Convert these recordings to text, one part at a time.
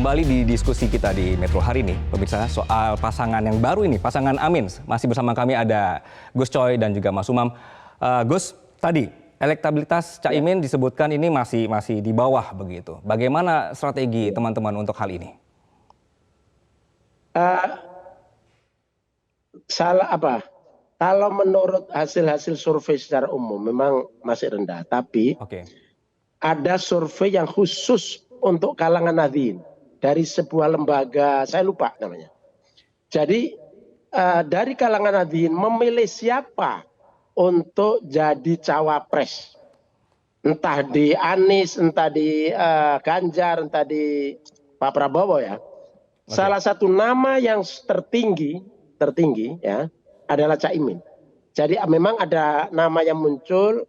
kembali di diskusi kita di Metro hari ini, pemirsa, soal pasangan yang baru ini, pasangan Amin. Masih bersama kami ada Gus Coy dan juga Mas Umam. Gus, tadi elektabilitas Caimin disebutkan ini masih di bawah begitu. Bagaimana strategi teman-teman untuk hal ini? Salah apa? Kalau menurut hasil survei secara umum memang masih rendah, tapi ada survei yang khusus untuk kalangan Nahdliyin dari sebuah lembaga, saya lupa namanya. Jadi dari kalangan Nahdliyin memilih siapa untuk jadi cawapres, entah di Anies, entah di Ganjar, entah di Pak Prabowo ya. Salah satu nama yang tertinggi ya adalah Caimin. Jadi memang ada nama yang muncul,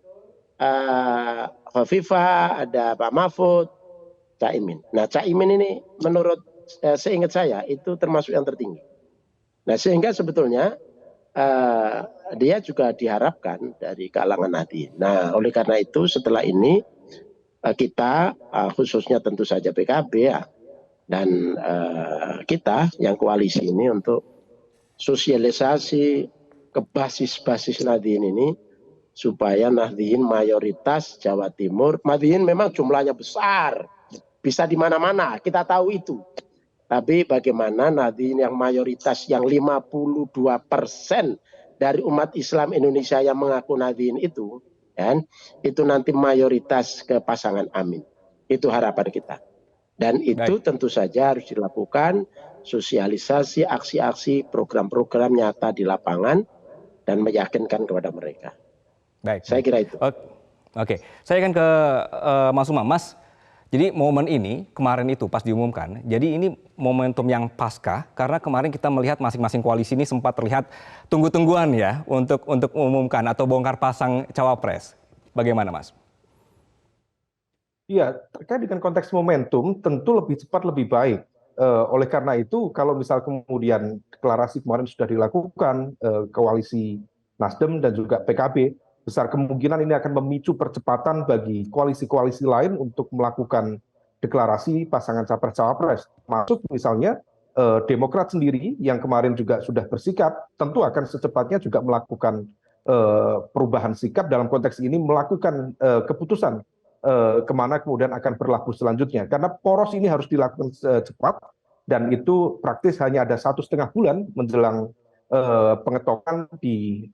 Khofifah, ada Pak Mahfud, Caimin. Nah, Caimin ini menurut seingat saya itu termasuk yang tertinggi. Nah, sehingga sebetulnya dia juga diharapkan dari kalangan Nahdliyin. Nah, oleh karena itu setelah ini kita khususnya tentu saja PKB ya, dan kita yang koalisi ini untuk sosialisasi ke basis-basis Nahdliyin ini supaya Nahdliyin mayoritas Jawa Timur. Nahdliyin memang jumlahnya besar, bisa di mana-mana, kita tahu itu. Tapi bagaimana Nahdliyin yang mayoritas yang 52% dari umat Islam Indonesia yang mengaku Nahdliyin itu, kan, itu nanti mayoritas ke pasangan Amin. Itu harapan kita. Dan itu tentu saja harus dilakukan sosialisasi, aksi-aksi, program-program nyata di lapangan dan meyakinkan kepada mereka. Saya kira itu. Oke. Saya akan ke Mas Umam. Mas, jadi momen ini kemarin itu pas diumumkan, jadi ini momentum yang pasca karena kemarin kita melihat masing-masing koalisi ini sempat terlihat tunggu-tungguan ya untuk mengumumkan atau bongkar pasang cawapres. Bagaimana, Mas? Iya, terkait dengan konteks momentum tentu lebih cepat lebih baik. Oleh karena itu, kalau misal kemudian deklarasi kemarin sudah dilakukan, koalisi Nasdem dan juga PKB, besar kemungkinan ini akan memicu percepatan bagi koalisi-koalisi lain untuk melakukan deklarasi pasangan capres-cawapres. Maksud misalnya Demokrat sendiri yang kemarin juga sudah bersikap, tentu akan secepatnya juga melakukan perubahan sikap dalam konteks ini, melakukan keputusan kemana kemudian akan berlaku selanjutnya. Karena poros ini harus dilakukan cepat, dan itu praktis hanya ada 1,5 bulan menjelang pengetokan di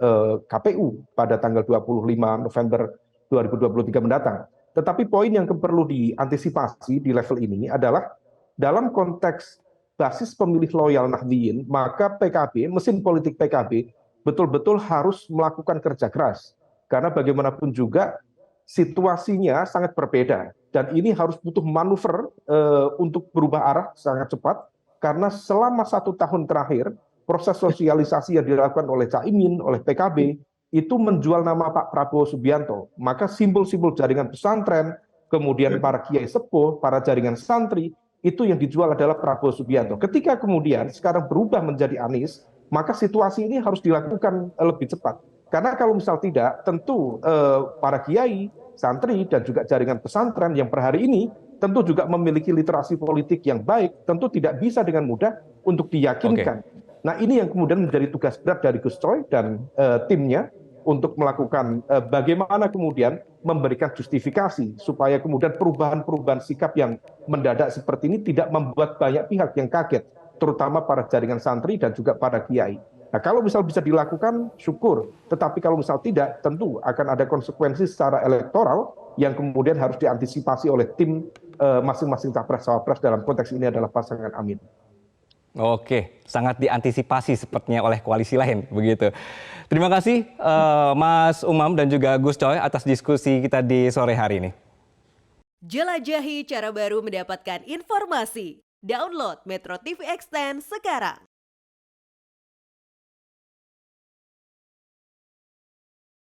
KPU pada tanggal 25 November 2023 mendatang. Tetapi poin yang perlu diantisipasi di level ini adalah dalam konteks basis pemilih loyal Nahdliyin, maka PKB, mesin politik PKB, betul-betul harus melakukan kerja keras. Karena bagaimanapun juga situasinya sangat berbeda, dan ini harus butuh manuver untuk berubah arah sangat cepat, karena selama 1 tahun terakhir proses sosialisasi yang dilakukan oleh Caimin, oleh PKB itu menjual nama Pak Prabowo Subianto. Maka simbol-simbol jaringan pesantren, kemudian para kiai sepuh, para jaringan santri, itu yang dijual adalah Prabowo Subianto. Ketika kemudian sekarang berubah menjadi Anies, maka situasi ini harus dilakukan lebih cepat. Karena kalau misal tidak, tentu para kiai, santri, dan juga jaringan pesantren yang per hari ini tentu juga memiliki literasi politik yang baik, tentu tidak bisa dengan mudah untuk diyakinkan. Nah, ini yang kemudian menjadi tugas berat dari Gus Coy dan timnya untuk melakukan bagaimana kemudian memberikan justifikasi supaya kemudian perubahan-perubahan sikap yang mendadak seperti ini tidak membuat banyak pihak yang kaget, terutama para jaringan santri dan juga para kiai. Nah, kalau misal bisa dilakukan, syukur. Tetapi kalau misal tidak, tentu akan ada konsekuensi secara elektoral yang kemudian harus diantisipasi oleh tim masing-masing capres-cawapres, dalam konteks ini adalah pasangan Amin. Oke, sangat diantisipasi sepertinya oleh koalisi lain, begitu. Terima kasih Mas Umam dan juga Gus Coy atas diskusi kita di sore hari ini. Jelajahi cara baru mendapatkan informasi. Download Metro TV Extend sekarang.